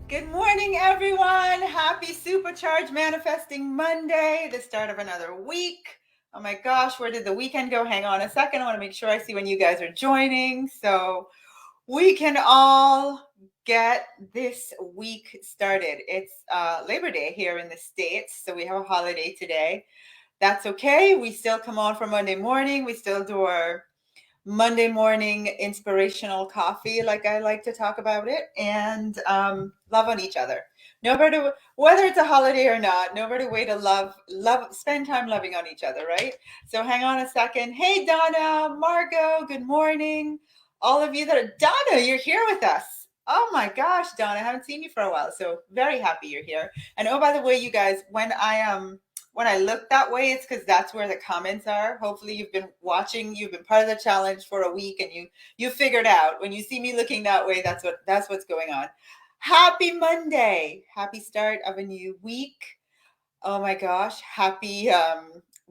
Good morning, everyone. Happy Supercharged Manifesting Monday, the start of another week. Oh my gosh, where did the weekend go? Hang on a second. I want to make sure I see when you guys are joining so we can all get this week started. It's Labor Day here in the States, so we have a holiday today. That's okay. We still come on for Monday morning. We still do our Monday morning inspirational coffee, like I like to talk about it, and love on each other. No better, whether it's a holiday or not, no better way to love, spend time loving on each other, right? So hang on a second. Hey, Donna, Margot, good morning. All of you that are, Donna, you're here with us. Oh my gosh, Donna, I haven't seen you for a while. So very happy you're here. And oh, by the way, you guys, when I look that way, it's because that's where the comments are. Hopefully you've been watching, you've been part of the challenge for a week and you figured out when you see me looking that way, that's what's going on. Happy Monday. Happy start of a new week. Oh my gosh. Happy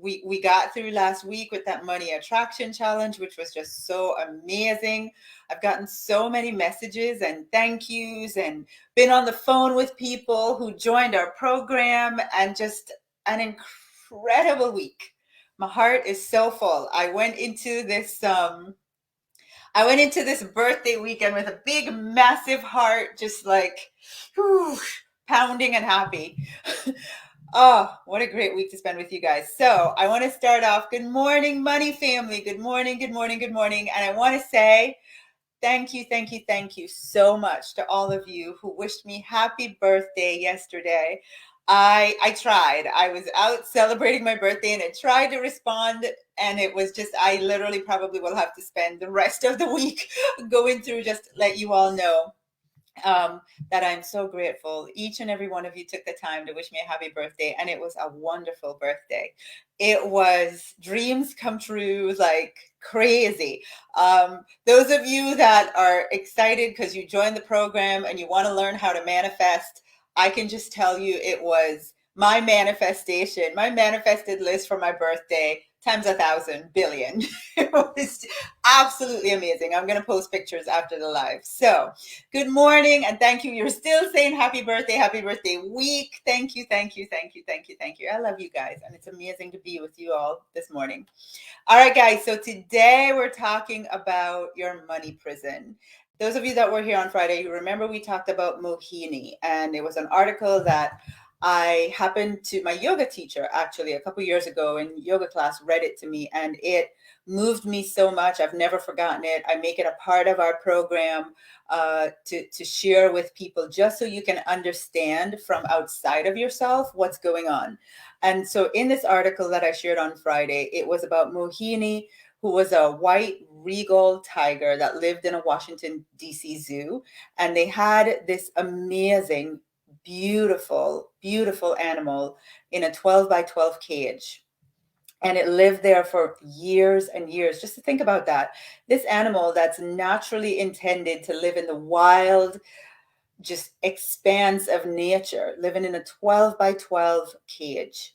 we got through last week with that money attraction challenge, which was just so amazing. I've gotten so many messages and thank yous and been on the phone with people who joined our program and just an incredible week. My heart is so full. I went into this birthday weekend with a big massive heart, just like whew, pounding and happy. Oh, what a great week to spend with you guys. So I want to start off. Good morning, money family. Good morning, good morning, good morning. And I want to say thank you, thank you, thank you so much to all of you who wished me happy birthday yesterday. I tried. I was out celebrating my birthday and I tried to respond, and it was just I literally probably will have to spend the rest of the week going through just to let you all know um, that I'm so grateful. Each and every one of you took the time to wish me a happy birthday, and it was a wonderful birthday. It was dreams come true like crazy. Those of you that are excited because you joined the program and you want to learn how to manifest, I can just tell you it was my manifestation, my manifested list for my birthday times 1,000 billion. It was absolutely amazing. I'm going to post pictures after the live. So, good morning and thank you. You're still saying happy birthday week. Thank you, thank you, thank you, thank you, thank you. I love you guys, and it's amazing to be with you all this morning. All right, guys. So today we're talking about your money prison. Those of you that were here on Friday, you remember we talked about Mohini, and it was an article that I happened to, my yoga teacher actually a couple years ago in yoga class read it to me, and it moved me so much. I've never forgotten it. I make it a part of our program to share with people just so you can understand from outside of yourself what's going on. And so in this article that I shared on Friday, it was about Mohini, who was a white regal tiger that lived in a Washington, D.C. zoo. And they had this amazing, beautiful, beautiful animal in a 12 by 12 cage. And it lived there for years and years. Just to think about that. This animal that's naturally intended to live in the wild, just expanse of nature, living in a 12 by 12 cage.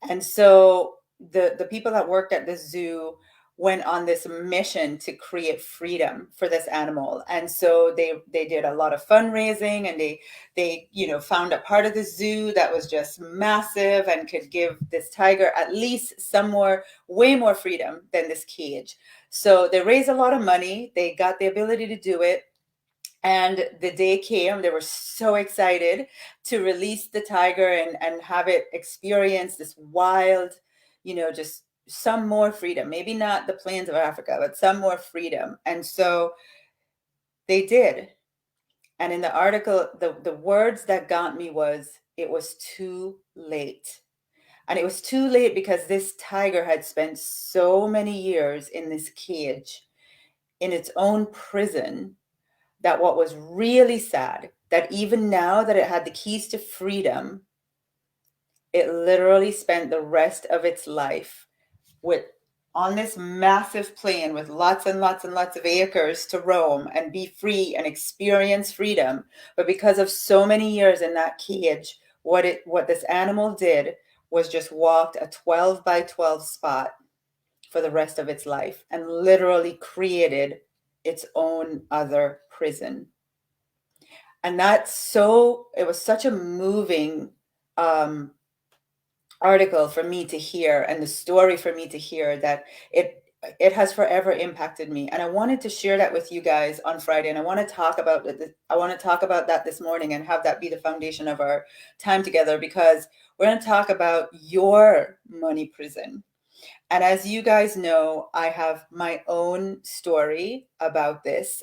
And so the people that worked at the zoo went on this mission to create freedom for this animal. And so they did a lot of fundraising, and they found a part of the zoo that was just massive and could give this tiger at least some more, way more freedom than this cage. So they raised a lot of money. They got the ability to do it. And the day came, they were so excited to release the tiger and have it experience this wild, just some more freedom. Maybe not the plains of Africa, but some more freedom. And so they did. And in the article, the words that got me was, it was too late. And it was too late because this tiger had spent so many years in this cage, in its own prison, that what was really sad, that even now that it had the keys to freedom, it literally spent the rest of its life with on this massive plain with lots and lots and lots of acres to roam and be free and experience freedom. But because of so many years in that cage, what this animal did was just walked a 12 by 12 spot for the rest of its life and literally created its own other prison. And it was such a moving um, article for me to hear, and the story for me to hear, that it has forever impacted me. And I wanted to share that with you guys on Friday. And I want to talk about it. I want to talk about that this morning and have that be the foundation of our time together, because we're going to talk about your money prison. And as you guys know, I have my own story about this.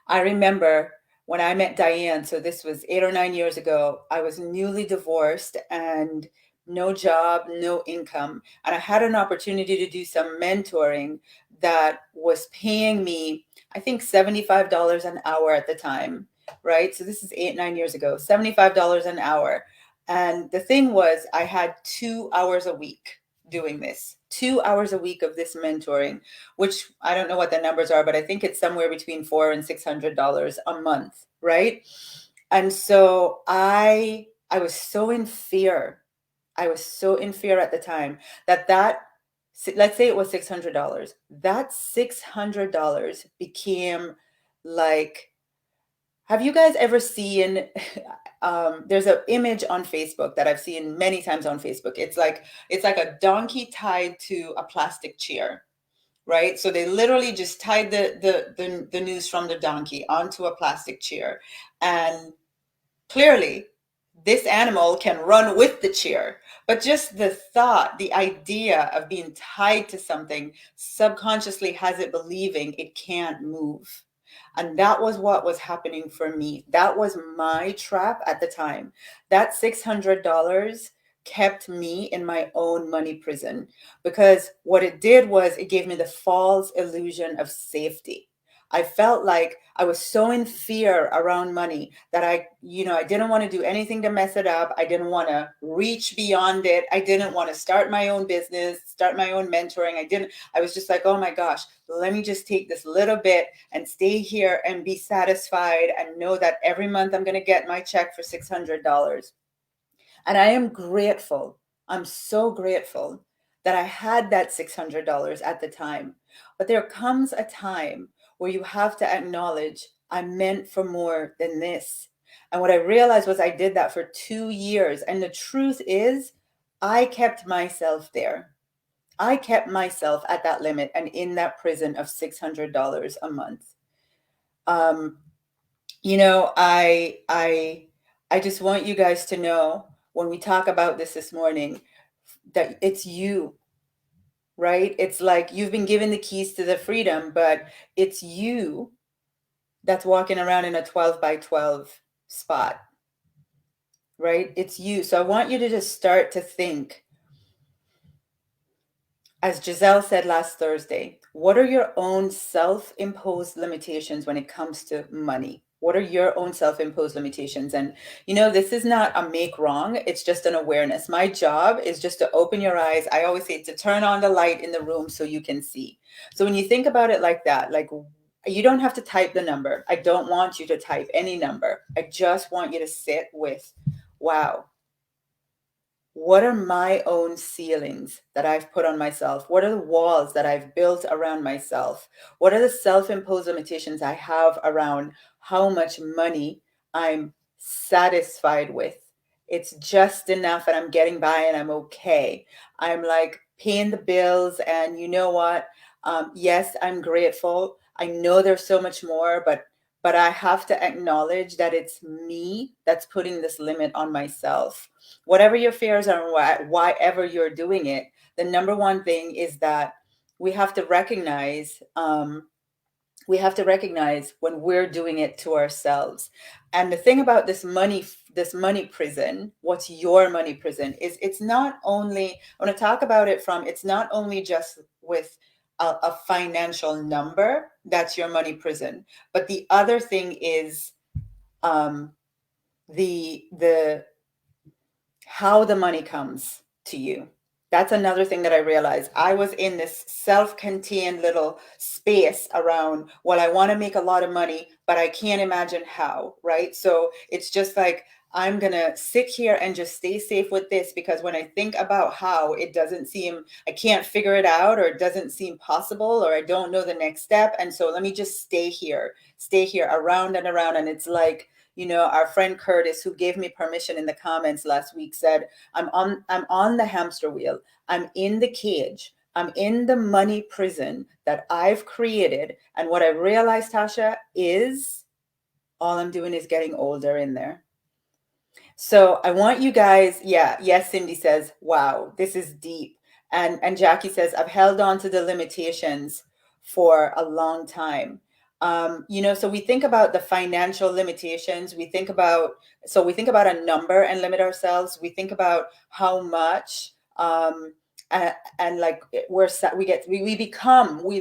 I remember when I met Diane, so this was 8 or 9 years ago, I was newly divorced and no job, no income. And I had an opportunity to do some mentoring that was paying me, I think, $75 an hour at the time, right? So this is 8, 9 years ago, $75 an hour. And the thing was, I had 2 hours a week doing this, 2 hours a week of this mentoring, which I don't know what the numbers are, but I think it's somewhere between $400 and $600 a month, right? And so I was so in fear. I was so in fear at the time that let's say it was $600. That $600 became like, have you guys ever seen there's an image on Facebook that I've seen many times on Facebook. It's like a donkey tied to a plastic chair, right? So they literally just tied the noose from the donkey onto a plastic chair. And clearly, this animal can run with the chair, but just the thought, the idea of being tied to something subconsciously has it believing it can't move. And that was what was happening for me. That was my trap at the time. That $600 kept me in my own money prison, because what it did was it gave me the false illusion of safety. I felt like I was so in fear around money that I didn't want to do anything to mess it up. I didn't want to reach beyond it. I didn't want to start my own business, start my own mentoring. I was just like, oh my gosh, let me just take this little bit and stay here and be satisfied and know that every month I'm going to get my check for $600. And I am grateful. I'm so grateful that I had that $600 at the time. But there comes a time where you have to acknowledge I'm meant for more than this. And what I realized was I did that for 2 years. And the truth is, I kept myself there. I kept myself at that limit and in that prison of $600 a month. Um, you know, I just want you guys to know, when we talk about this morning, that it's you, right? It's like you've been given the keys to the freedom, but it's you that's walking around in a 12 by 12 spot, right? It's you. So I want you to just start to think, as Giselle said last Thursday, what are your own self-imposed limitations when it comes to money? What are your own self-imposed limitations? And this is not a make wrong. It's just an awareness. My job is just to open your eyes. I always say to turn on the light in the room so you can see. So when you think about it like that, like, you don't have to type the number. I don't want you to type any number. I just want you to sit with, wow, what are my own ceilings that I've put on myself? What are the walls that I've built around myself? What are the self-imposed limitations I have around how much money I'm satisfied with? It's just enough and I'm getting by and I'm okay. I'm like paying the bills, and you know what? Yes, I'm grateful. I know there's so much more, but I have to acknowledge that it's me that's putting this limit on myself. Whatever your fears are, why ever you're doing it, the number one thing is that we have to recognize when we're doing it to ourselves. And the thing about this money prison, what's your money prison, is it's not only, I want to talk about it from, it's not only just with a financial number that's your money prison, but the other thing is um, the how the money comes to you. That's another thing that I realized. I was in this self-contained little space around, well, I want to make a lot of money, but I can't imagine how, right? So it's just like I'm going to sit here and just stay safe with this, because when I think about how it doesn't seem, I can't figure it out, or it doesn't seem possible, or I don't know the next step. And so let me just stay here around and around. And it's like, our friend Curtis, who gave me permission in the comments last week, said, I'm on the hamster wheel. I'm in the cage. I'm in the money prison that I've created. And what I realized, Tasha, is all I'm doing is getting older in there. So I want you guys, yeah, yes, Cindy says, wow, this is deep. And Jackie says, I've held on to the limitations for a long time. So we think about the financial limitations. We think about a number and limit ourselves. We think about how much, and like we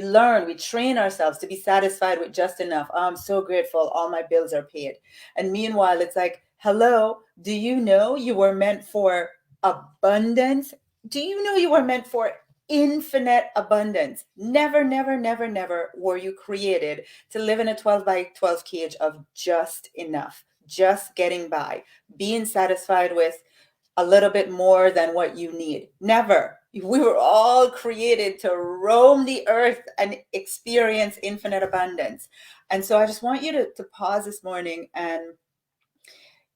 learn, we train ourselves to be satisfied with just enough. Oh, I'm so grateful, all my bills are paid. And meanwhile, it's like, hello, do you know you were meant for abundance? Do you know you were meant for infinite abundance? Never, never, never, never were you created to live in a 12 by 12 cage of just enough, just getting by, being satisfied with a little bit more than what you need. Never. We were all created to roam the earth and experience infinite abundance. And so I just want you to pause this morning and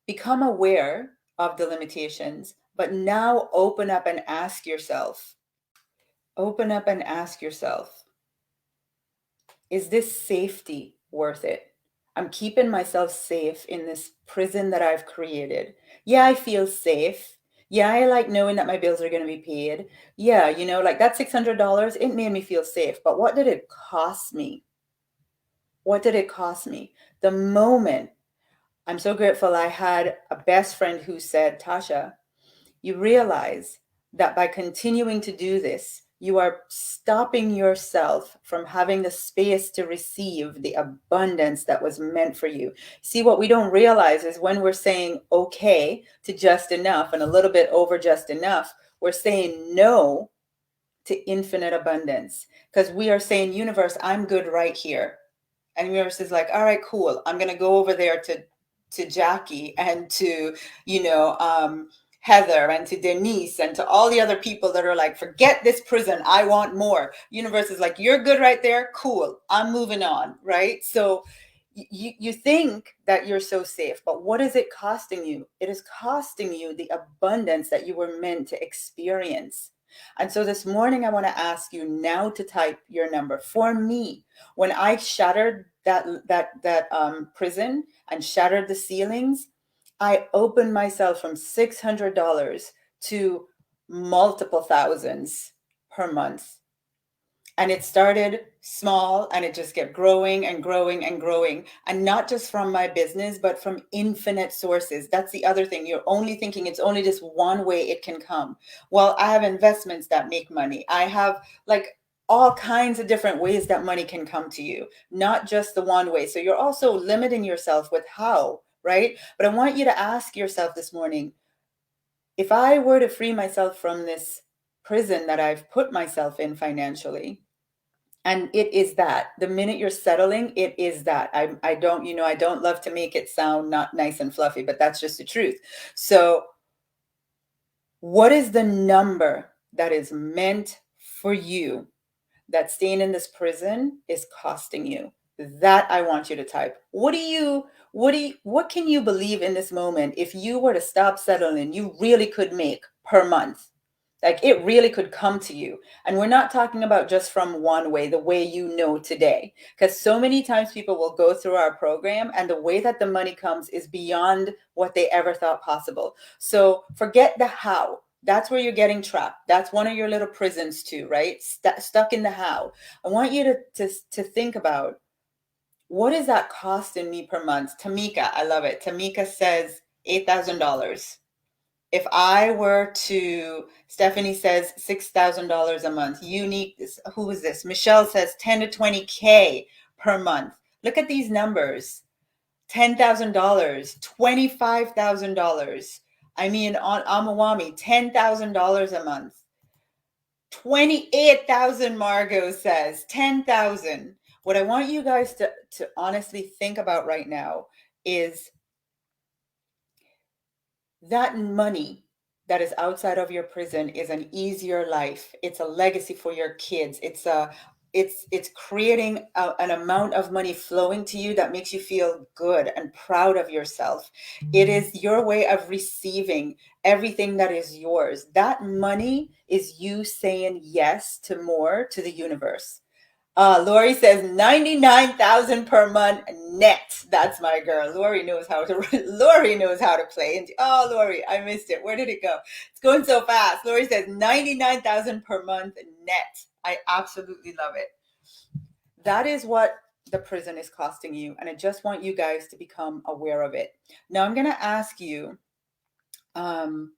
become aware of the limitations, but now open up and ask yourself, is this safety worth it? I'm keeping myself safe in this prison that I've created. Yeah, I feel safe. Yeah, I like knowing that my bills are going to be paid. Yeah, like that $600, it made me feel safe. But what did it cost me? What did it cost me? The moment, I'm so grateful I had a best friend who said, Tasha, you realize that by continuing to do this, you are stopping yourself from having the space to receive the abundance that was meant for you. See, what we don't realize is when we're saying okay to just enough and a little bit over just enough, we're saying no to infinite abundance, because we are saying, universe, I'm good right here. And universe is like, all right, cool. I'm going to go over there to Jackie and to, Heather and to Denise and to all the other people that are like, forget this prison. I want more. Universe is like, you're good right there. Cool. I'm moving on. Right. So you think that you're so safe, but what is it costing you? It is costing you the abundance that you were meant to experience. And so this morning, I want to ask you now to type your number. For me, when I shattered that prison and shattered the ceilings, I opened myself from $600 to multiple thousands per month. And it started small and it just kept growing and growing and growing. And not just from my business, but from infinite sources. That's the other thing. You're only thinking it's only just one way it can come. Well, I have investments that make money. I have like all kinds of different ways that money can come to you, not just the one way. So you're also limiting yourself with how, right? But I want you to ask yourself this morning, if I were to free myself from this prison that I've put myself in financially, and it is that the minute you're settling, it is that. I don't love to make it sound not nice and fluffy, but that's just the truth. So what is the number that is meant for you that staying in this prison is costing you? That I want you to type. What can you believe in this moment? If you were to stop settling, you really could make per month. Like it really could come to you. And we're not talking about just from one way, the way you know today. Because so many times people will go through our program and the way that the money comes is beyond what they ever thought possible. So forget the how. That's where you're getting trapped. That's one of your little prisons too, right? Stuck in the how. I want you to think about, what is that costing me per month? Tamika, I love it. Tamika says $8,000. If I were to, Stephanie says $6,000 a month. Unique, who is this? Michelle says 10 to 20K per month. Look at these numbers. $10,000, $25,000. I mean, on Amawami, $10,000 a month. 28,000, Margot says. 10,000. What I want you guys to honestly think about right now is That money that is outside of your prison is an easier life. It's a legacy for your kids. It's creating an amount of money flowing to you that makes you feel good and proud of yourself. It is your way of receiving everything that is yours. That money is you saying yes to more, to the universe. Lori says 99,000 per month net. That's my girl. Lori knows how to Lori knows how to play. And oh, Lori, I missed it. Where did it go? It's going so fast. Lori says 99,000 per month net. I absolutely love it. That is what the prison is costing you, and I just want you guys to become aware of it. Now I'm going to ask you um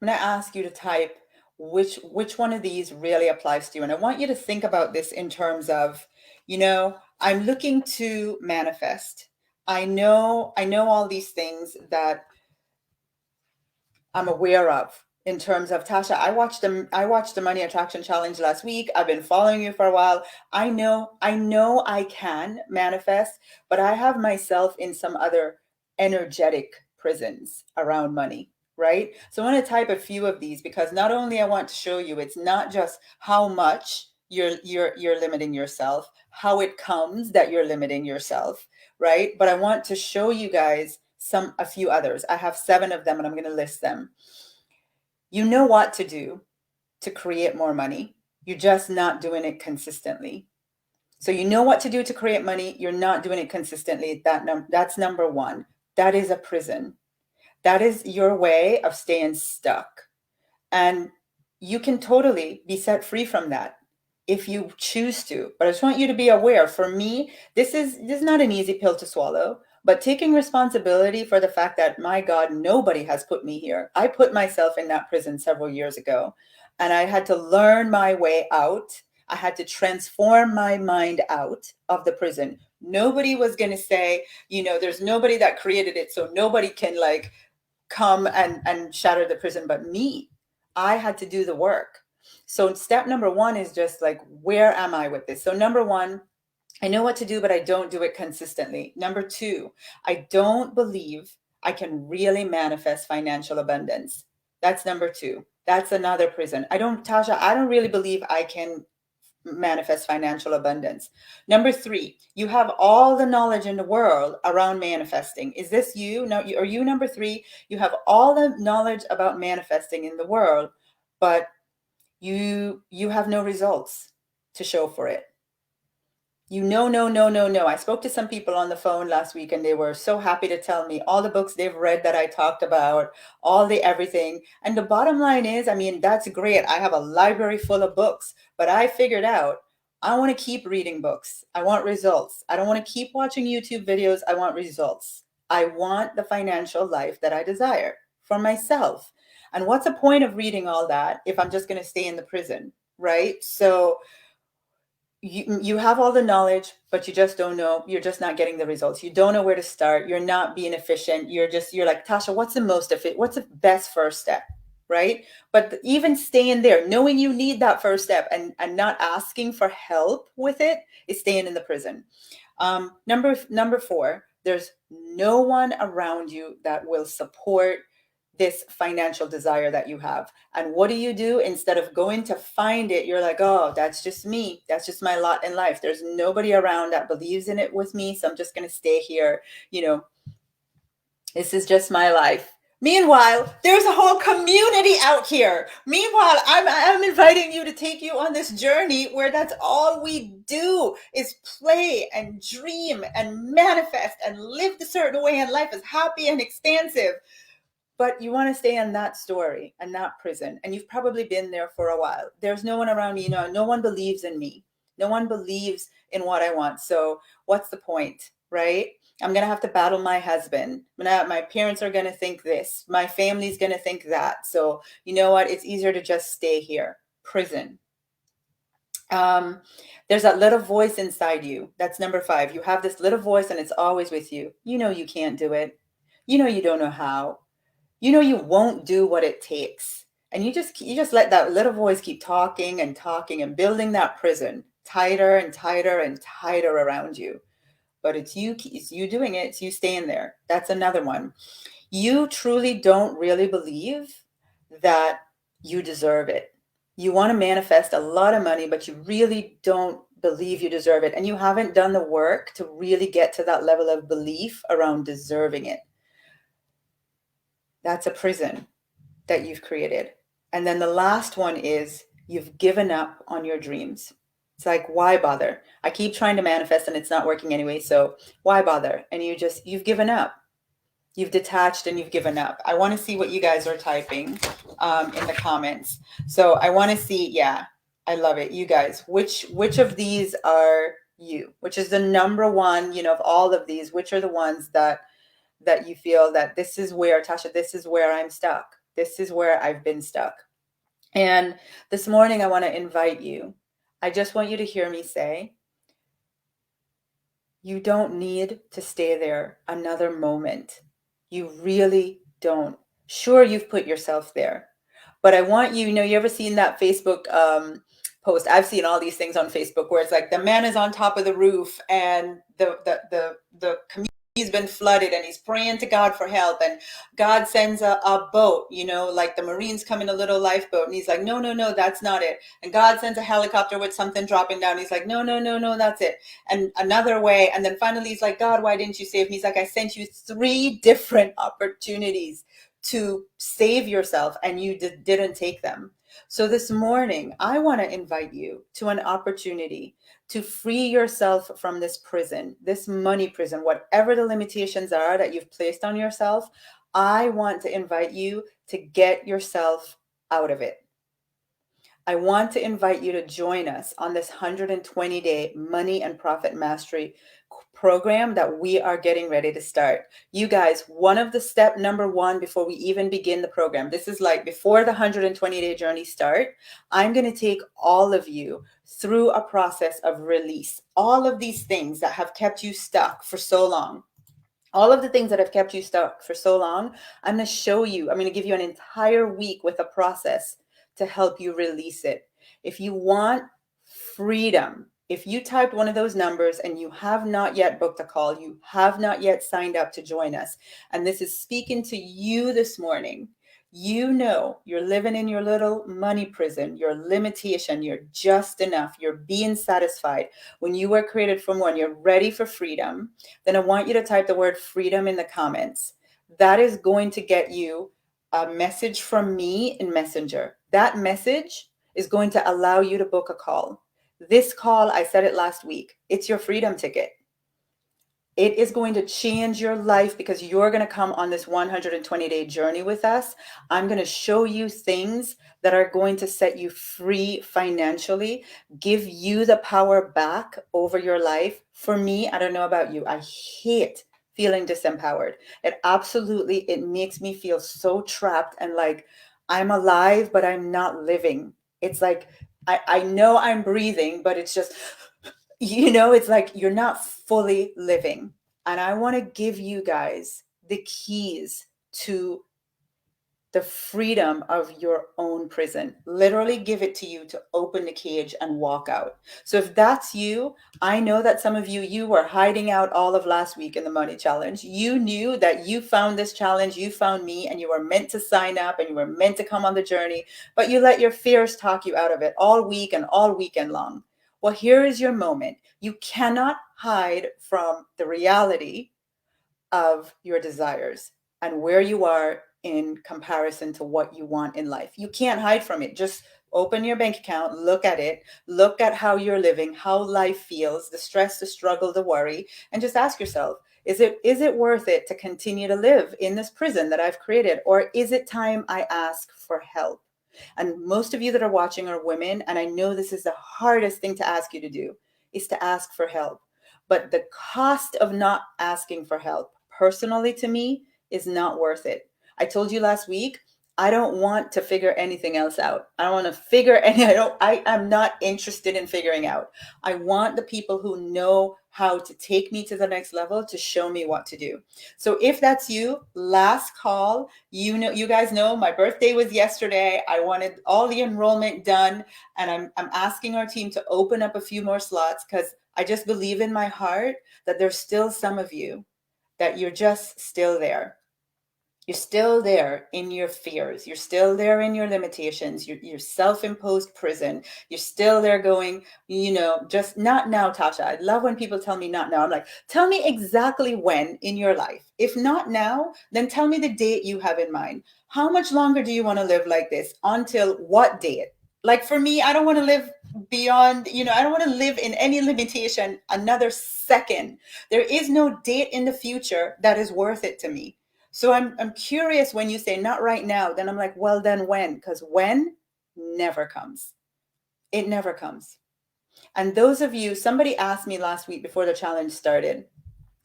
to type which one of these really applies to you. And I want you to think about this in terms of, I'm looking to manifest. I know all these things that I'm aware of in terms of Tasha. I watched the Money Attraction Challenge last week. I've been following you for a while. I know I can manifest, but I have myself in some other energetic prisons around money, right? So I want to type a few of these because not only I want to show you it's not just how much you're limiting yourself, how it comes that you're limiting yourself, right? But I want to show you guys a few others. I have 7 of them and I'm going to list them. You know what to do to create more money. You're just not doing it consistently. So you know what to do to create money. You're not doing it consistently. That's number 1. That is a prison. That is your way of staying stuck. And you can totally be set free from that if you choose to. But I just want you to be aware. For me, this is not an easy pill to swallow, but taking responsibility for the fact that, my God, nobody has put me here. I put myself in that prison several years ago, and I had to learn my way out. I had to transform my mind out of the prison. Nobody was going to say, there's nobody that created it, so nobody can come and shatter the prison but me. I had to do the work. So step number 1 is just like, where am I with this? So number 1, I know what to do, but I don't do it consistently. Number 2, I don't believe I can really manifest financial abundance. That's number 2. That's another prison. Tasha, I don't really believe I can manifest financial abundance. Number 3, you have all the knowledge in the world around manifesting. Is this you? No, are you number 3? You have all the knowledge about manifesting in the world, but you have no results to show for it. No. I spoke to some people on the phone last week and they were so happy to tell me all the books they've read that I talked about, all the everything. And the bottom line is, that's great. I have a library full of books, but I figured out I want to keep reading books. I want results. I don't want to keep watching YouTube videos. I want results. I want the financial life that I desire for myself. And what's the point of reading all that if I'm just going to stay in the prison, right? So you have all the knowledge, but you just don't know. You're just not getting the results. You don't know where to start. You're not being efficient. You're like, Tasha, what's the best first step, right? But even staying there, knowing you need that first step and not asking for help with it is staying in the prison. Number 4, there's no one around you that will support this financial desire that you have. And what do? Instead of going to find it, you're like, oh, that's just me. That's just my lot in life. There's nobody around that believes in it with me. So I'm just going to stay here. This is just my life. Meanwhile, there's a whole community out here. Meanwhile, I'm inviting you to take you on this journey where that's all we do is play and dream and manifest and live the certain way, and life is happy and expansive. But you want to stay in that story and that prison. And you've probably been there for a while. There's no one around me. No one believes in me. No one believes in what I want. So what's the point, right? I'm going to have to battle my husband. My parents are going to think this. My family's going to think that. So you know what? It's easier to just stay here. Prison. There's that little voice inside you. That's number 5. You have this little voice and it's always with you. You can't do it. You don't know how. You won't do what it takes. And you just let that little voice keep talking and talking and building that prison tighter and tighter and tighter around you. But it's you doing it. It's you staying there. That's another one. You truly don't really believe that you deserve it. You want to manifest a lot of money, but you really don't believe you deserve it. And you haven't done the work to really get to that level of belief around deserving it. That's a prison that you've created. And then the last one is you've given up on your dreams. It's like, why bother? I keep trying to manifest and it's not working anyway. So why bother? And you've given up. You've detached and you've given up. I want to see what you guys are typing in the comments. So I want to see, yeah, I love it. You guys, which of these are you? Which is the number one, of all of these, which are the ones that you feel that this is where, Tasha, this is where I'm stuck. This is where I've been stuck. And this morning I want to invite you. I just want you to hear me say, you don't need to stay there another moment. You really don't. Sure, you've put yourself there, but I want you, you ever seen that Facebook post? I've seen all these things on Facebook where it's like the man is on top of the roof and the community has been flooded and he's praying to God for help, and God sends a boat, like the Marines come in a little lifeboat, and he's like, no, no, no, that's not it. And God sends a helicopter with something dropping down. He's like, no, no, no, no, that's it. And another way. And then finally he's like, God, why didn't you save me? He's like, I sent you 3 different opportunities to save yourself and you didn't take them. So this morning, I want to invite you to an opportunity to free yourself from this prison, this money prison, whatever the limitations are that you've placed on yourself. I want to invite you to get yourself out of it. I want to invite you to join us on this 120-day money and profit mastery program that we are getting ready to start. You guys, one of the step number 1 before we even begin the program, this is like before the 120-day journey start, I'm going to take all of you through a process of release. All of these things that have kept you stuck for so long. All of the things that have kept you stuck for so long, I'm going to show you, I'm going to give you an entire week with a process to help you release it. If you want freedom, if you typed one of those numbers and you have not yet booked a call, you have not yet signed up to join us, and this is speaking to you this morning, you're living in your little money prison, your limitation, you're just enough, you're being satisfied. When you were created from one, you're ready for freedom, then I want you to type the word freedom in the comments. That is going to get you a message from me in Messenger. That message is going to allow you to book a call. This call, I said it last week, it's your freedom ticket. It is going to change your life because you're going to come on this 120-day journey with us. I'm going to show you things that are going to set you free financially, give you the power back over your life. For me, I don't know about you, I hate feeling disempowered. It makes me feel so trapped and like I'm alive, but I'm not living. It's like I know I'm breathing, but it's just it's like you're not fully living. And I want to give you guys the keys to the freedom of your own prison. Literally give it to you to open the cage and walk out. So if that's you, I know that some of you were hiding out all of last week in the money challenge. You knew that you found this challenge, you found me, and you were meant to sign up and you were meant to come on the journey, but you let your fears talk you out of it all week and all weekend long. Well, here is your moment. You cannot hide from the reality of your desires and where you are in comparison to what you want in life. You can't hide from it. Just open your bank account, look at it, look at how you're living, how life feels, the stress, the struggle, the worry, and just ask yourself, is it worth it to continue to live in this prison that I've created? Or is it time I ask for help? And most of you that are watching are women, and I know this is the hardest thing to ask you to do, is to ask for help. But the cost of not asking for help, personally to me, is not worth it. I told you last week, I don't want to figure anything else out. I don't want to figure any, I am not interested in figuring out. I want the people who know how to take me to the next level to show me what to do. So if that's you, last call, you guys know my birthday was yesterday. I wanted all the enrollment done, and I'm asking our team to open up a few more slots because I just believe in my heart that there's still some of you that you're just still there. You're still there in your fears. You're still there in your limitations, your self-imposed prison. You're still there going, just not now, Tasha. I love when people tell me not now. I'm like, tell me exactly when in your life. If not now, then tell me the date you have in mind. How much longer do you want to live like this? Until what date? Like for me, I don't want to live beyond, I don't want to live in any limitation another second. There is no date in the future that is worth it to me. So I'm curious when you say not right now, then I'm like, well, then when? Because when never comes. It never comes. And those of you, somebody asked me last week before the challenge started,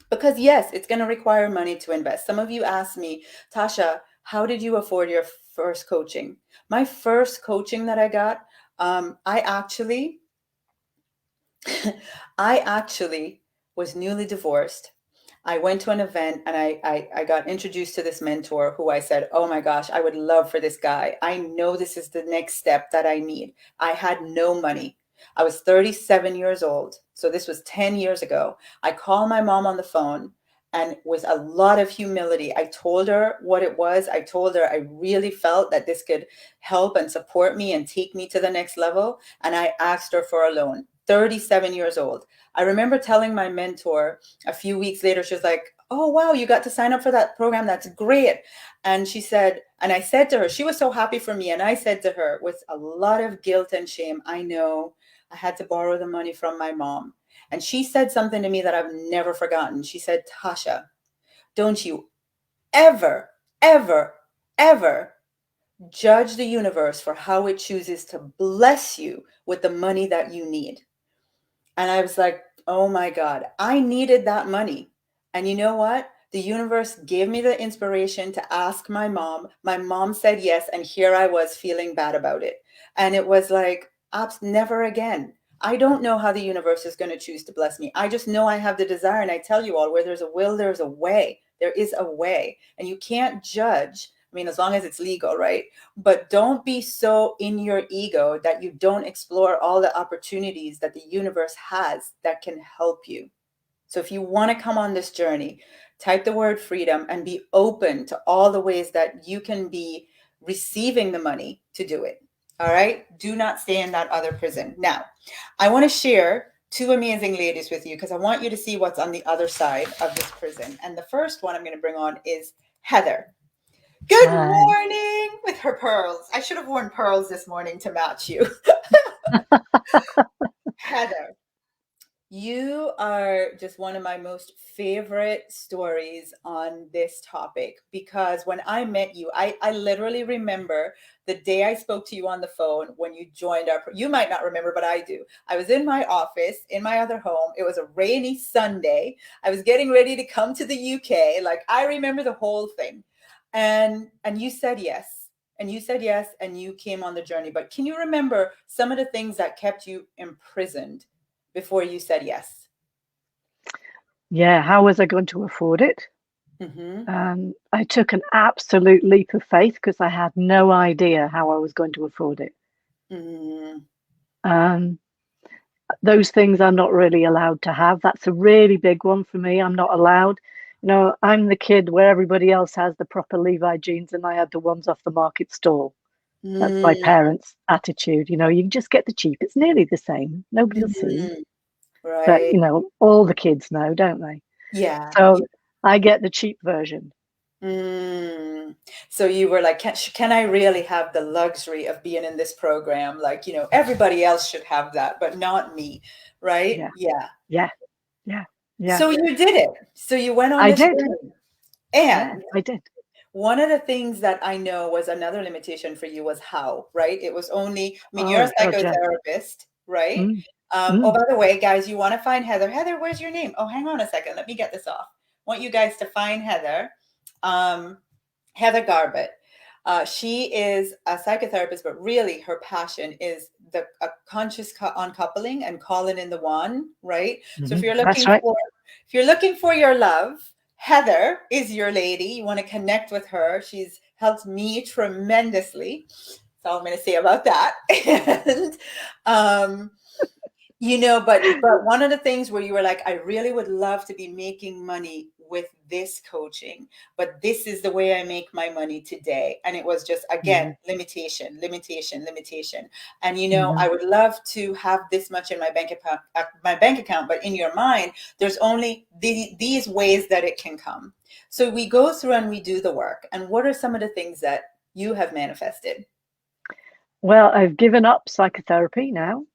because yes, it's going to require money to invest. Some of you asked me, Tasha, how did you afford your first coaching? My first coaching that I got, I actually, I actually was newly divorced. I went to an event and I got introduced to this mentor who I said, oh my gosh, I would love for this guy. I know this is the next step that I need. I had no money. I was 37 years old. So this was 10 years ago. I called my mom on the phone and with a lot of humility, I told her what it was. I told her I really felt that this could help and support me and take me to the next level. And I asked her for a loan. 37 years old. I remember telling my mentor a few weeks later, she was like, oh, wow, you got to sign up for that program. That's great. And she said, and I said to her, she was so happy for me. And I said to her with a lot of guilt and shame, I know I had to borrow the money from my mom. And she said something to me that I've never forgotten. She said, Tasha, don't you ever, ever, ever judge the universe for how it chooses to bless you with the money that you need. And I was like, oh my God, I needed that money. And you know what? The universe gave me the inspiration to ask my mom. My mom said yes. And here I was feeling bad about it. And it was like, never again. I don't know how the universe is going to choose to bless me. I just know I have the desire. And I tell you all, where there's a will, there's a way. There is a way. And you can't judge. I mean, as long as it's legal, right? But don't be so in your ego that you don't explore all the opportunities that the universe has that can help you. So if you want to come on this journey, type the word freedom and be open to all the ways that you can be receiving the money to do it. All right? Do not stay in that other prison. Now, I want to share two amazing ladies with you because I want you to see what's on the other side of this prison. And the first one I'm going to bring on is Heather. Good Hi. morning with her pearls. I should have worn pearls this morning to match you. Heather, you are just one of my most favorite stories on this topic because when I met you, I literally remember the day I spoke to you on the phone when you joined you might not remember, but I do. I was in my office in my other home. It was a rainy Sunday. I was getting ready to come to the UK. Like I remember the whole thing. And you said yes. And you said yes and you came on the journey. But can you remember some of the things that kept you imprisoned before you said yes? Yeah, how was I going to afford it? Mm-hmm. I took an absolute leap of faith because I had no idea how I was going to afford it. Mm-hmm. Um, those things I'm not really allowed to have. That's a really big one for me. I'm not allowed. I'm the kid where everybody else has the proper Levi jeans and I had the ones off the market stall. That's my parents' attitude. You can just get the cheap. It's nearly the same. Nobody will see. Mm-hmm. But, Right. all the kids know, don't they? Yeah. So I get the cheap version. Mm. So you were like, can I really have the luxury of being in this program? Like, everybody else should have that, but not me. Right? Yeah, Yeah. yeah, yeah, yeah. So you did it. So you went on I this did. journey. Yeah, And I did. one of the things that I know was another limitation for you was how, right? It was only, I mean, you're Oh, a God, yeah. psychotherapist, right? Mm, Oh, mm, by the way, guys, you want to find Heather. Heather, where's your name? Oh, hang on a second. Let me get this off. I want you guys to find Heather. Um, Heather Garbett. She is a psychotherapist, but really her passion is the conscious uncoupling and calling in the one, right? So that's right. if you're looking for your love, Heather is your lady. You want to connect with her. She's helped me tremendously. That's all I'm going to say about that. And um, but one of the things where you were like, I really would love to be making money with this coaching, but this is the way I make my money today. And it was just, again, Hmm. limitation, limitation, limitation. And Hmm. I would love to have this much in my bank account, but in your mind, there's only these ways that it can come. So we go through and we do the work. And what are some of the things that you have manifested? Well, I've given up psychotherapy now.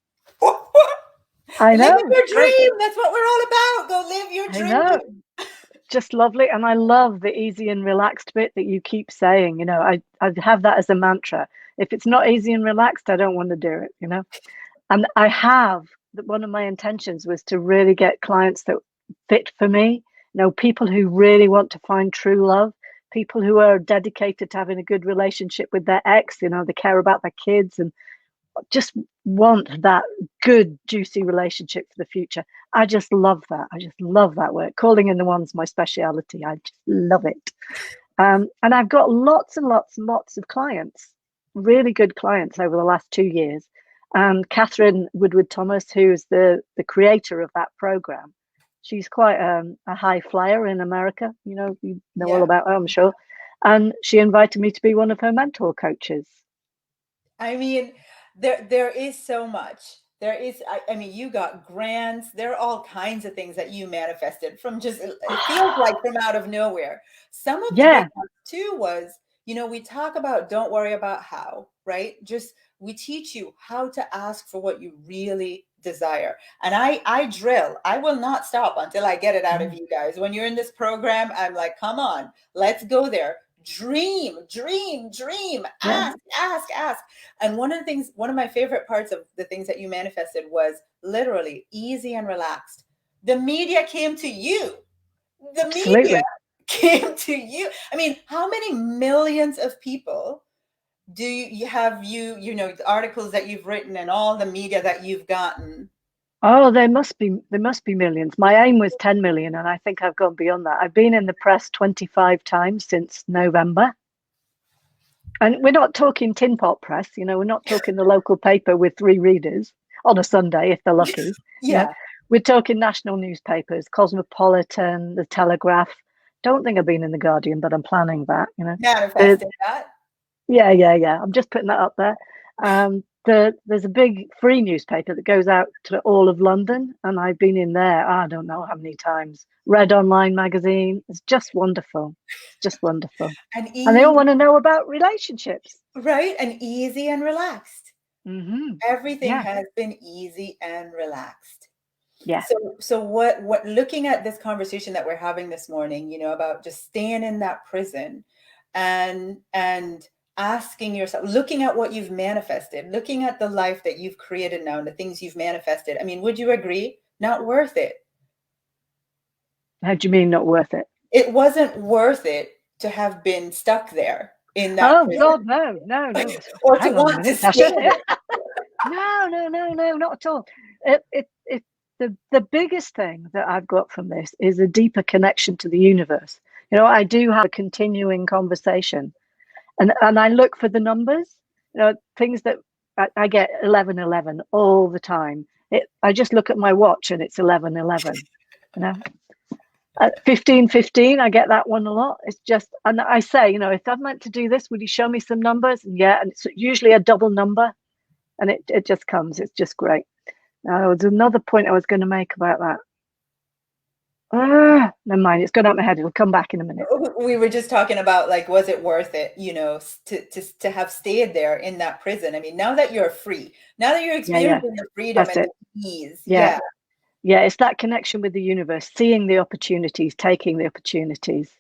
I Living know. your dream. That's what we're all about. Go live your I dream. know. Just lovely. And I love the easy and relaxed bit that you keep saying. I have that as a mantra. If it's not easy and relaxed, I don't want to do it. And I have that one of my intentions was to really get clients that fit for me, people who really want to find true love, people who are dedicated to having a good relationship with their ex, they care about their kids and just want that good, juicy relationship for the future. I just love that. I just love that work. Calling in the one's my speciality. I just love it. And I've got lots and lots and lots of clients, really good clients over the last 2 years. And Catherine Woodward Thomas, who's the creator of that program, she's quite a high flyer in America. You know all Yeah. about her, I'm sure. And she invited me to be one of her mentor coaches. I mean, there is so much. There is, I mean, you got grants. There are all kinds of things that you manifested from just, it feels like from out of nowhere. Some of the big Yeah, ones too was, we talk about don't worry about how, right? Just we teach you how to ask for what you really desire. And I drill. I will not stop until I get it out of mm, you guys. When you're in this program, I'm like, come on, let's go there. Dream, dream, dream, yeah, ask, ask, ask. And one of my favorite parts of the things that you manifested was literally easy and relaxed. The media came to you. The media absolutely. came to you. I mean, how many millions of people do you have the articles that you've written and all the media that you've gotten? Oh, there must be millions. My aim was 10 million, and I think I've gone beyond that. I've been in the press 25 times since November. And we're not talking tin pot press, we're not talking the local paper with 3 readers on a Sunday if they're lucky. You know, Yeah, we're talking national newspapers, Cosmopolitan, the Telegraph. Don't think I've been in the Guardian, but I'm planning that. The manifested that. Yeah, yeah, yeah. I'm just putting that up there. There's a big free newspaper that goes out to all of London, and I've been in there, I don't know how many times. Read Online magazine. It's just wonderful. It's just wonderful. And And they all easy, want to know about relationships. right? And easy and relaxed. Hmm. Everything Yeah, has been easy and relaxed. yeah, So what looking at this conversation that we're having this morning, about just staying in that prison and asking yourself, looking at what you've manifested, looking at the life that you've created now and the things you've manifested. I mean, would you agree? Not worth it. how do you mean not worth it? It wasn't worth it to have been stuck there in that Oh prison God, no, no, no. or to Hang on a want to minute, stay Tasha. there. No, no, no, no, not at all. The biggest thing that I've got from this is a deeper connection to the universe. I do have a continuing conversation, and I look for the numbers. Things that I get 11:11 all the time. I just look at my watch and it's 11:11. You know, 15:15. I get that one a lot. It's just, and I say, if I'm meant to do this, would you show me some numbers? And yeah, and it's usually a double number, and it just comes. It's just great. Now, there was another point I was going to make about that. Never mind. It's gone out my head. It'll come back in a minute. We were just talking about, like, was it worth it, to have stayed there in that prison? I mean, now that you're free, now that you're Yeah, yeah. experiencing the freedom That's and it. the ease, Yeah, yeah. yeah. It's that connection with the universe, seeing the opportunities, taking the opportunities.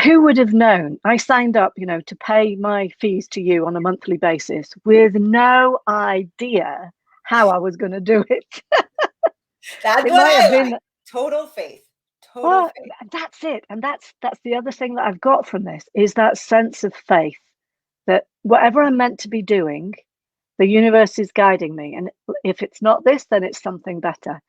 Who would have known? I signed up, to pay my fees to you on a monthly basis with no idea how I was going to do it. That's It what might have I like. been, Total faith. Total well, faith. that's it. And that's the other thing that I've got from this is that sense of faith that whatever I'm meant to be doing, the universe is guiding me. And if it's not this, then it's something better.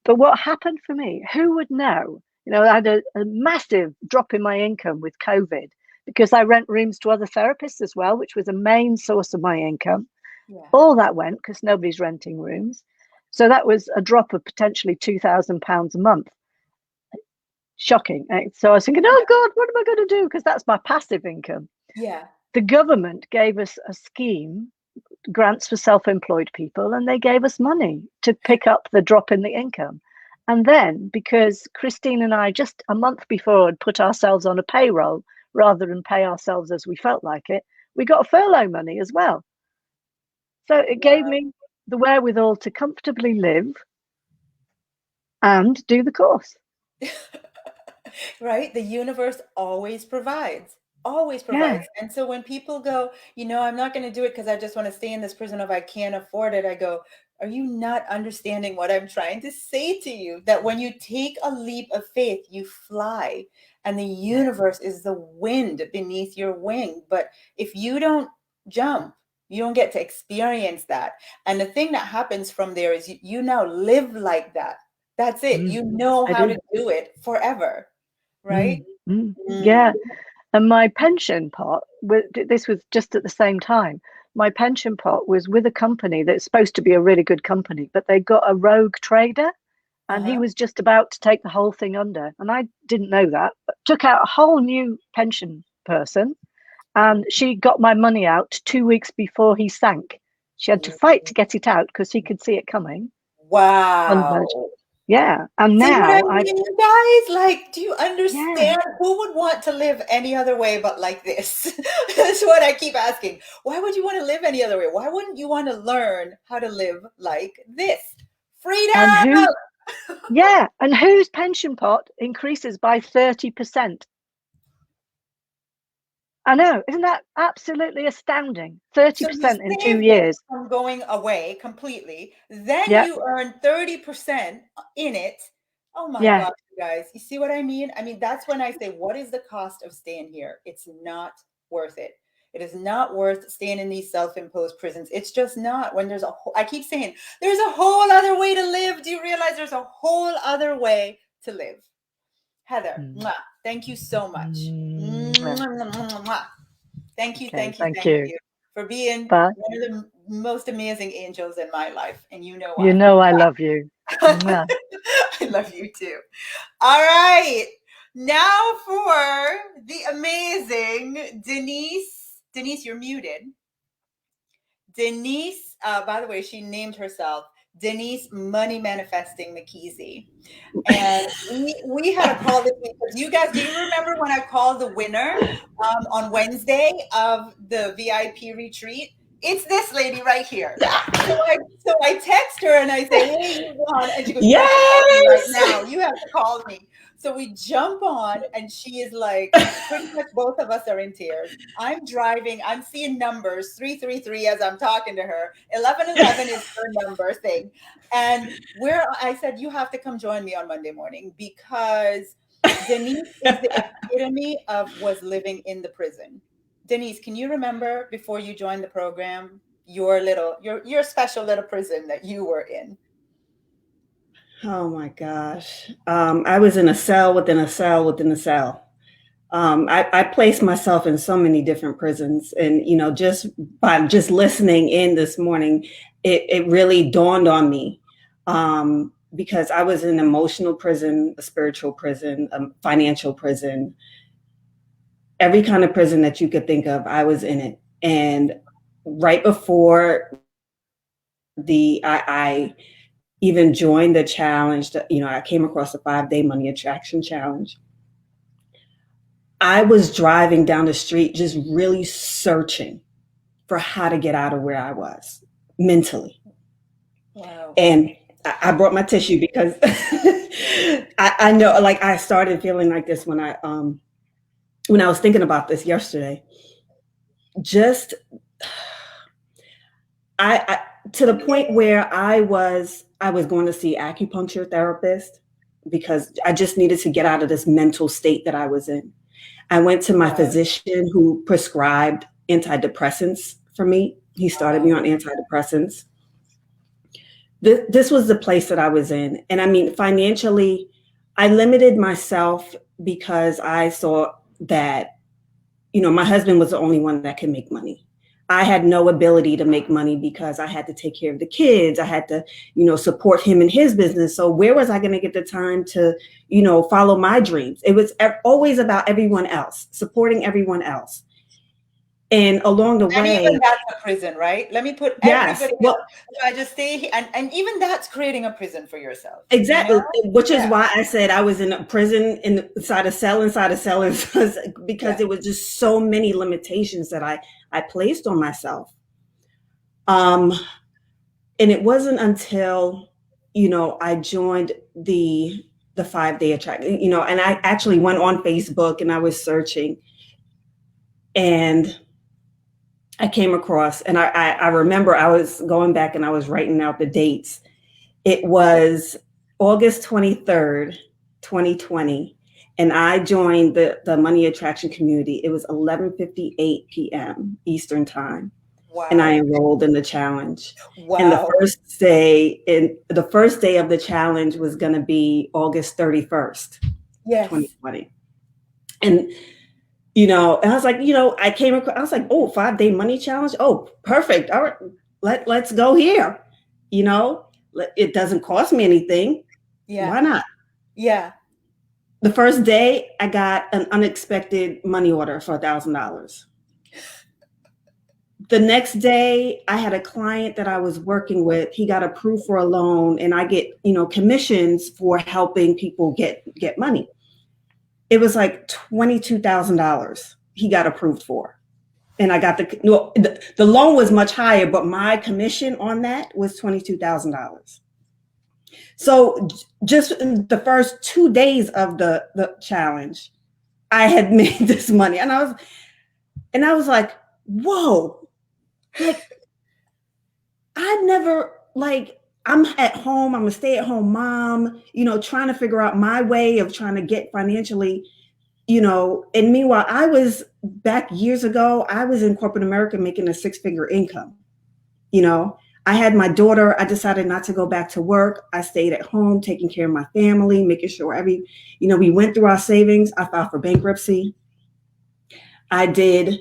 But what happened for me, who would know? I had a massive drop in my income with COVID because I rent rooms to other therapists as well, which was a main source of my income. Yeah. All that went because nobody's renting rooms. So that was a drop of potentially £2,000 a month. shocking. So I was thinking, oh God, what am I going to do? Because that's my passive income. Yeah. The government gave us a scheme, grants for self-employed people, and they gave us money to pick up the drop in the income. And then, because Christine and I just a month before had put ourselves on a payroll rather than pay ourselves as we felt like it, we got furlough money as well. So it gave Wow. me the wherewithal to comfortably live and do the course. Right? The universe always provides, always Yeah. provides. And so when people go, I'm not going to do it because I just want to stay in this prison if I can't afford it, I go, are you not understanding what I'm trying to say to you? That when you take a leap of faith, you fly, and the universe is the wind beneath your wing. But if you don't jump, you don't get to experience that. And the thing that happens from there is you now live like that. That's it. Mm, You know I how to do. do it forever. Right? Mm, mm, Mm. yeah. And my pension pot, this was just at the same time. My pension pot was with a company that's supposed to be a really good company, but they got a rogue trader and he Uh-huh. was just about to take the whole thing under. And I didn't know that, but took out a whole new pension person. And she got my money out 2 weeks before he sank. She had to fight to get it out because he could see it coming. Fund manager. Wow. Yeah. And See what I now mean, you guys? Like, do you yeah. understand? Who would want to live any other way but like this? That's what I keep asking. Why would you want to live any other way? Why wouldn't you want to learn how to live like this? And Freedom! who, yeah. And whose pension pot increases by 30%? I know. Isn't that absolutely astounding? So you 30% in two save this years. from going away completely, then Yeah. you earn 30% in it. Oh my Yeah. gosh, you guys. You see what I mean? I mean, that's when I say, what is the cost of staying here? It's not worth it. It is not worth staying in these self-imposed prisons. It's just not. When there's I keep saying, there's a whole other way to live. Do you realize there's a whole other way to live? Heather, Mm. mwah, thank you so much. Mm. Mwah, mwah, mwah, mwah. Thank you, Okay. thank you, Thank thank you. you for being Bye. one of the most amazing angels in my life. And you know You why. know I love you. I Mwah. love you too. All right. Now for the amazing Denise. Denise, you're muted. Denise, by the way, she named herself Denise Money Manifesting McKeezy. And we had a call this week because you guys, do you remember when I called the winner on Wednesday of the VIP retreat? It's this lady right here. So I text her and I say, "Hey, you won," and she goes, "You have to call me right Yes. now. You have to call me." So we jump on, and she is like, pretty much both of us are in tears. I'm driving. I'm seeing numbers 333 as I'm talking to her. 1111 is her number thing. And I said, you have to come join me on Monday morning because Denise is the epitome of was living in the prison. Denise, can you remember before you joined the program, your special little prison that you were in? Oh my gosh. I was in a cell within a cell within a cell. I placed myself in so many different prisons, and just by just listening in this morning, it really dawned on me, because I was in an emotional prison, a spiritual prison, a financial prison, every kind of prison that you could think of. I was in it, and right before I even joined the challenge, I came across the 5-day money attraction challenge. I was driving down the street just really searching for how to get out of where I was mentally. Wow. And I brought my tissue because I know, like, I started feeling like this when I was thinking about this yesterday. Just I to the point where I was going to see acupuncture therapist because I just needed to get out of this mental state that I was in. I went to my Wow. physician who prescribed antidepressants for me. He started me Wow. on antidepressants. This was the place that I was in. And I mean, financially, I limited myself because I saw that, my husband was the only one that could make money. I had no ability to make money because I had to take care of the kids. I had to, support him in his business. So where was I going to get the time to, follow my dreams? It was always about everyone else, supporting everyone else. And along the And way, even that's a prison, right? Let me put yes, everybody well, else. So I just stay here, and even that's creating a prison for yourself. exactly, which is Yeah. why I said I was in a prison inside a cell, because Yeah. there was just so many limitations that I placed on myself. And it wasn't until, I joined the 5-day attract, and I actually went on Facebook and I was searching, and I came across, and I remember I was going back and I was writing out the dates. It was August 23rd, 2020, and I joined the Money Attraction community. It was 11:58 p.m. Eastern time. Wow. And I enrolled in the challenge. Wow. And the first day of the challenge was going to be August 31st, yes. 2020. And and I was like, I came across, I was like, oh, 5-day money challenge. Oh, perfect. All right, let's go here. It doesn't cost me anything. Yeah. Why not? Yeah. The first day I got an unexpected money order for $1,000. The next day I had a client that I was working with. He got approved for a loan, and I get, commissions for helping people get money. It was like $22,000 he got approved for. And I got the loan was much higher, but my commission on that was $22,000. So just in the first 2 days of the challenge, I had made this money. And I was like, whoa, like I'm at home, I'm a stay-at-home mom, trying to figure out my way of trying to get financially, and meanwhile, I was back years ago, I was in corporate America making a 6-figure income. I had my daughter. I decided not to go back to work. I stayed at home, taking care of my family, making sure we went through our savings. I filed for bankruptcy. I did,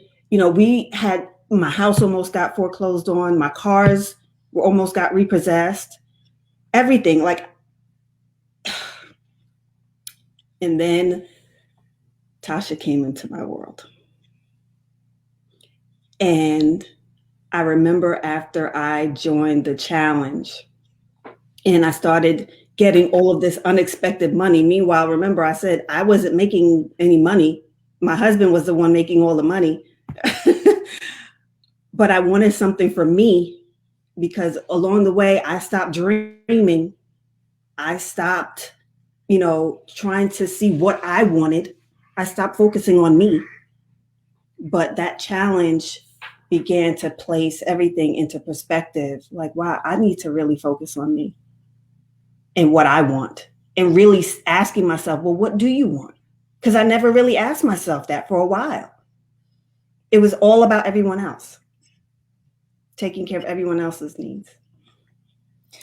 my house almost got foreclosed on. My cars almost got repossessed, everything and then Tasha came into my world. And I remember after I joined the challenge and I started getting all of this unexpected money. Meanwhile, remember I said I wasn't making any money. My husband was the one making all the money. But I wanted something for me, because along the way I stopped dreaming. I stopped, trying to see what I wanted. I stopped focusing on me. But that challenge began to place everything into perspective. Like, wow, I need to really focus on me and what I want, and really asking myself, well, what do you want? Because I never really asked myself that for a while. It was all about everyone else, taking care of everyone else's needs.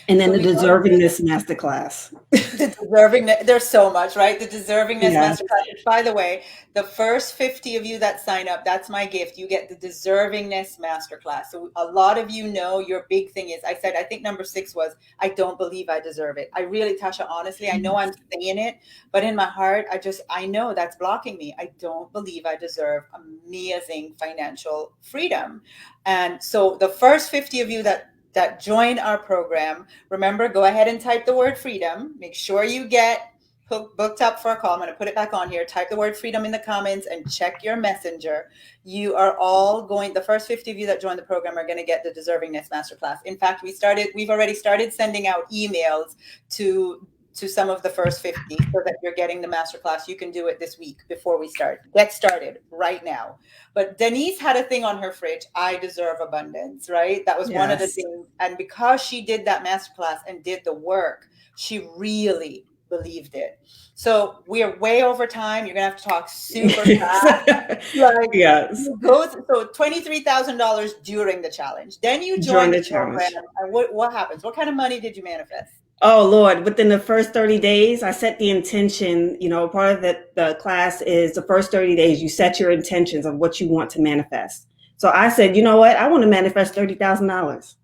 And then the deservingness masterclass. The deservingness, there's so much, right? The deservingness masterclass. By the way, the first 50 of you that sign up, that's my gift. You get the deservingness masterclass. So a lot of you know your big thing is, I think number 6 was, I don't believe I deserve it. I really, Tasha, honestly, I know I'm saying it, but in my heart, I know that's blocking me. I don't believe I deserve amazing financial freedom. And so the first 50 of you that join our program, remember, go ahead and type the word freedom. Make sure you get booked up for a call. I'm going to put it back on here. Type the word freedom in the comments and check your messenger. You are all the first 50 of you that join the program are going to get the deservingness masterclass. In fact, we've already started sending out emails to some of the first 50 so that you're getting the masterclass. You can do it this week before we start. Get started right now. But Denise had a thing on her fridge, I deserve abundance, right? That was one of the things. And because she did that masterclass and did the work, she really believed it. So we are way over time. You're going to have to talk super fast. Yes. So $23,000 during the challenge. Then you join the program. And what happens? What kind of money did you manifest? Oh, Lord, within the first 30 days, I set the intention, part of the class is the first 30 days, you set your intentions of what you want to manifest. So I said, you know what? I want to manifest $30,000.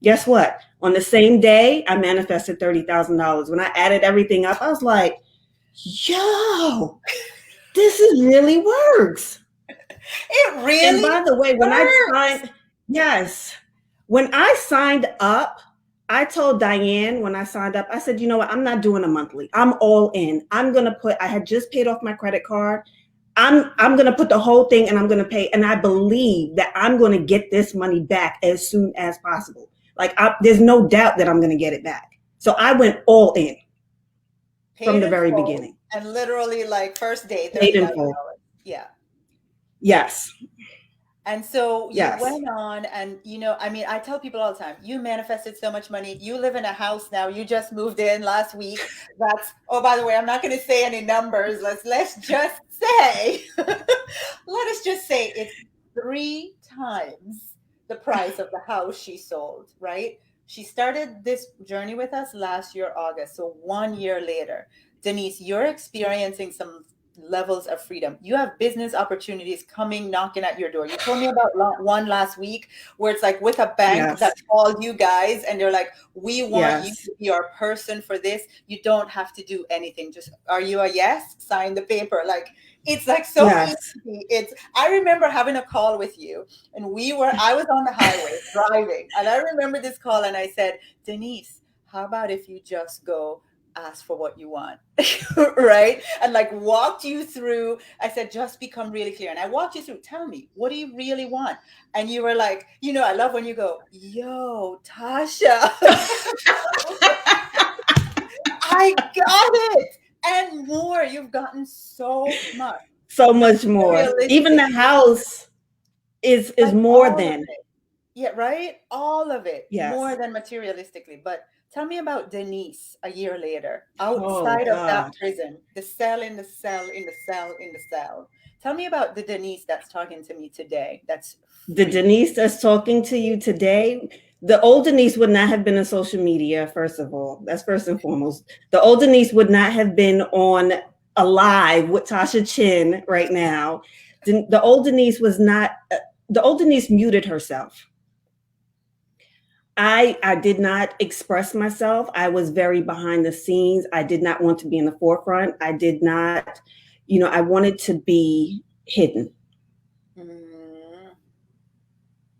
Guess what? On the same day, I manifested $30,000. When I added everything up, I was like, yo, this is really works. It really And by the way, works. Yes, when I signed up, I told Diane when I signed up, I said, you know what? I'm not doing a monthly. I'm all in. I had just paid off my credit card. I'm gonna put the whole thing and I'm gonna pay. And I believe that I'm gonna get this money back as soon as possible. There's no doubt that I'm gonna get it back. So I went all in from Paid the in very full, beginning. and literally like first day, Paid in $35. full. Yeah. Yes. And so you Yes. went on and, I mean, I tell people all the time, you manifested so much money. You live in a house now. You just moved in last week. Oh, by the way, I'm not going to say any numbers. Let's just say, let us just say it's 3 times the price of the house she sold, right? She started this journey with us last year, August. So 1 year later, Denise, you're experiencing some levels of freedom. You have business opportunities coming knocking at your door. You told me about one last week where it's like with a bank Yes. that called you guys and they're like, we want you Yes. to be our person for this. You don't have to do anything. Just, are you a yes? Sign the paper. Like, it's like so Yes. easy. I remember having a call with you and I was on the highway driving and I remember this call and I said, Denise, how about if you just go ask for what you want? Right? And like walked you through. I said, just become really clear. And I walked you through, tell me, what do you really want? And you were like, I love when you go, yo, Tasha, I got it. And more. You've gotten so much. So much more. Even the house is like more than. Yeah, right? All of it. Yes. More than materialistically. But tell me about Denise a year later, Oh, outside of that God. prison, the cell in the cell in the cell in the cell. Tell me about the Denise that's talking to me today. That's The free. Denise that's talking to you today, the old Denise would not have been on social media, first of all. That's first and foremost. The old Denise would not have been on a live with Tasha Chen right now. The old Denise was not, the old Denise muted herself. I did not express myself. I was very behind the scenes. I did not want to be in the forefront. I did not, I wanted to be hidden.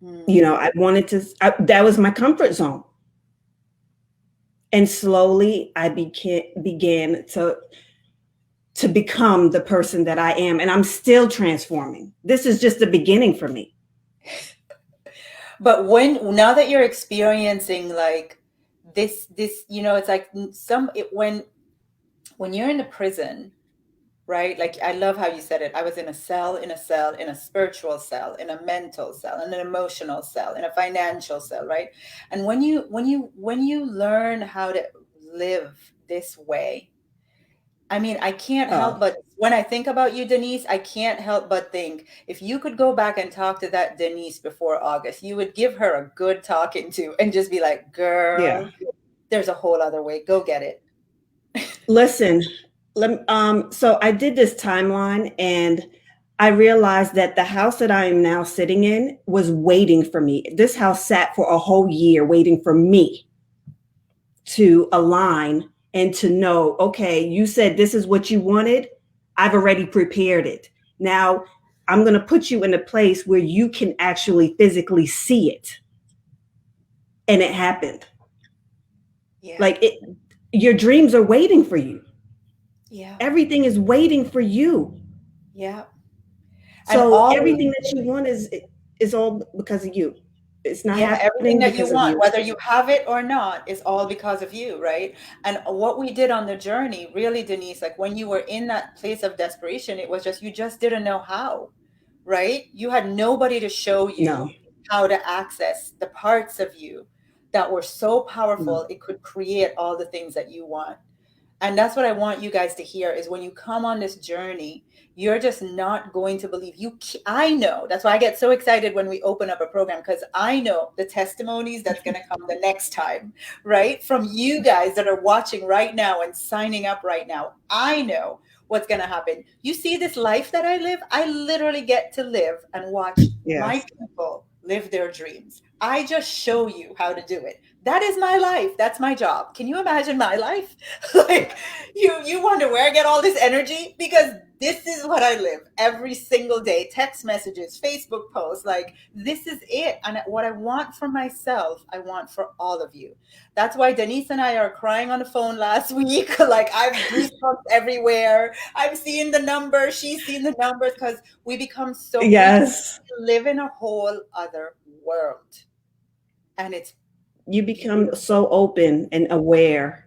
I wanted to, that was my comfort zone. And slowly I began to become the person that I am. And I'm still transforming. This is just the beginning for me. But now that you're experiencing like this, it's like when you're in the prison, right? Like, I love how you said it. I was in a cell, in a cell, in a spiritual cell, in a mental cell, in an emotional cell, in a financial cell, right? And when you learn how to live this way, I mean, I can't help but when I think about you, Denise, I can't help but think if you could go back and talk to that Denise before August, you would give her a good talking to and just be like, girl, there's a whole other way. Go get it. Listen, so I did this timeline and I realized that the house that I am now sitting in was waiting for me. This house sat for a whole year waiting for me to align and to know, okay, you said this is what you wanted. I've already prepared it. Now I'm going to put you in a place where you can actually physically see it. And it happened. Yeah. Like your dreams are waiting for you. Yeah. Everything is waiting for you. Yeah. So everything that you want is all because of you. It's not happening everything that you want, you. whether you have it or not, is all because of you, right? And what we did on the journey, really, Denise, like when you were in that place of desperation, it was just, you just didn't know how, right? You had nobody to show you how to access the parts of you that were so powerful, it could create all the things that you want. And that's what I want you guys to hear is when you come on this journey, you're just not going to believe I know. That's why I get so excited when we open up a program, because I know the testimonies that's going to come the next time, right? From you guys that are watching right now and signing up right now. I know what's going to happen. You see this life that I live, I literally get to live and watch my Yes. people live their dreams. I just show you how to do it. That is my life. That's my job. Can you imagine my life? Like, you wonder where I get all this energy, because this is what I live every single day. Text messages, Facebook posts, like this is it. And what I want for myself, I want for all of you. That's why Denise and I are crying on the phone last week. Like, I've goosebumps everywhere. I'm seeing the numbers, she's seeing the numbers, because we become so we Yes. live in a whole other world. And it's You become beautiful. so open and aware.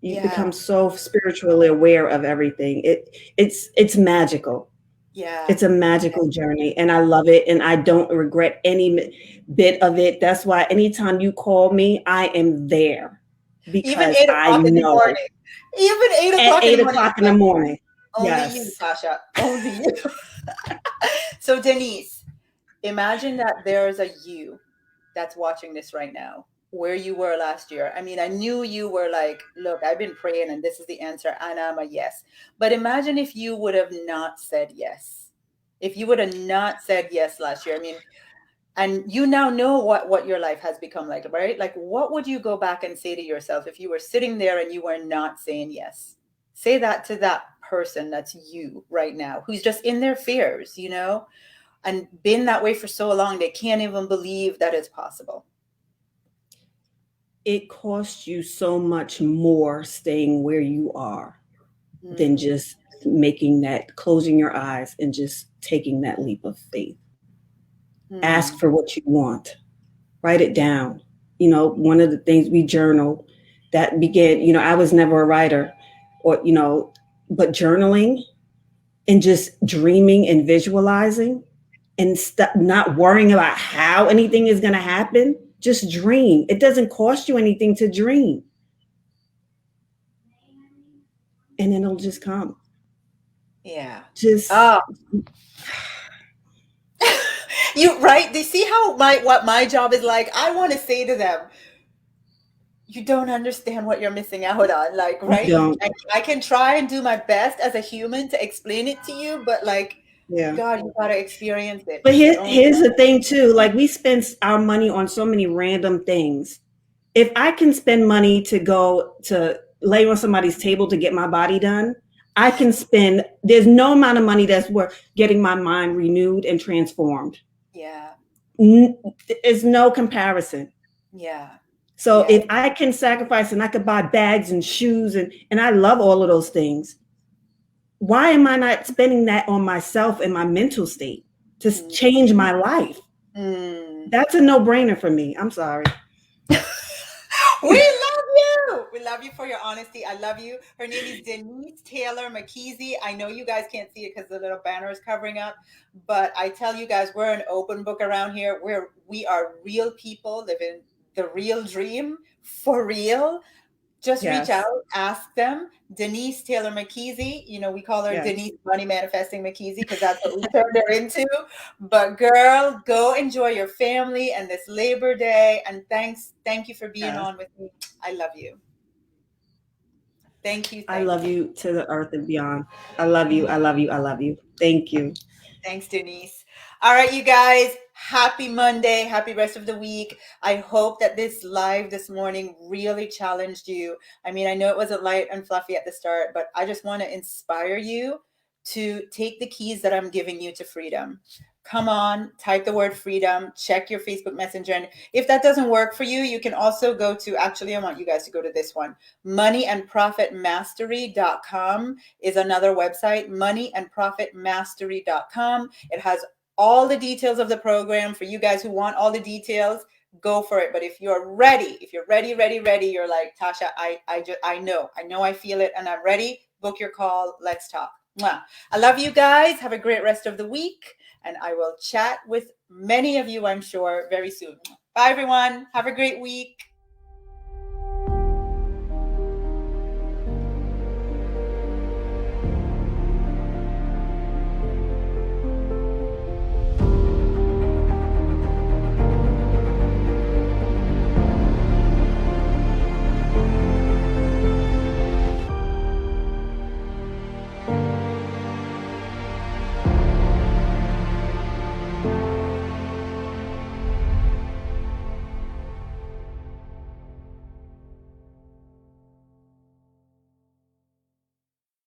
You Yeah. become so spiritually aware of everything. It's magical. Yeah. It's a magical journey, and I love it, and I don't regret any bit of it. That's why anytime you call me, I am there Even because eight I o'clock in the know morning. Even eight at o'clock in the eight morning. o'clock in the morning. Only you, Yes. Tasha. Only you. So, Denise, imagine that there's a you that's watching this right now, where you were last year. I mean, I knew you were like, look, I've been praying and this is the answer, and I'm a yes. But imagine if you would have not said yes. If you would have not said yes last year. I mean, and you now know what your life has become like, right? Like, what would you go back and say to yourself if you were sitting there and you were not saying yes? Say that to that person that's you right now, who's just in their fears, and been that way for so long they can't even believe that it's possible. It costs you so much more staying where you are than Mm, just making that, closing your eyes and just taking that leap of faith. Ask mm, for what you want, write it down. One of the things we journal that began, I was never a writer or, but journaling and just dreaming and visualizing and not worrying about how anything is going to happen. Just dream. It doesn't cost you anything to dream. And then it'll just come. yeah. Just, Oh, you right. They see how what my job is like. I want to say to them, you don't understand what you're missing out on. Like, you right? don't. I can try and do my best as a human to explain it to you, but like, Yeah. God, you gotta experience it. But It's the only here's the thing too. Like we spend our money on so many random things. If I can spend money to go to lay on somebody's table to get my body done, I can spend, there's no amount of money that's worth getting my mind renewed and transformed. yeah, There's no comparison. yeah, So yeah. if I can sacrifice and I could buy bags and shoes and I love all of those things, why am I not spending that on myself and my mental state to Mm, change my life? mm. That's a no-brainer for me. I'm sorry. We love you. We love you for your honesty. I love you. Her name is Denise Taylor McKeezy. I know you guys can't see it because the little banner is covering up, but I tell you guys, we're an open book around here. We are real people living the real dream for real. Just reach out, Yes. ask them. Denise Taylor McKeezy, we call her Yes. Denise Money Manifesting McKeezy because that's what we turned her into. But girl, go enjoy your family and this Labor Day. And thank you for being Yes. on with me. I love you. Thank you, I thank love you. you to the earth and beyond. I love you. I love you. I love you. Thank you. Thanks, Denise. All right, you guys, happy Monday. Happy rest of the week. I hope that this live this morning really challenged you. I mean, I know it wasn't light and fluffy at the start, but I just want to inspire you to take the keys that I'm giving you to freedom. Come on, type the word freedom, check your Facebook Messenger. And if that doesn't work for you, you can also go to, actually, I want you guys to go to this one, moneyandprofitmastery.com is another website, moneyandprofitmastery.com. It has all the details of the program for you guys who want all the details. Go for it. But if you're ready, ready, you're like, Tasha, I know I feel it and I'm ready. Book your call. Let's talk. Mwah. I love you guys. Have a great rest of the week. And I will chat with many of you, I'm sure, very soon. Bye, everyone. Have a great week.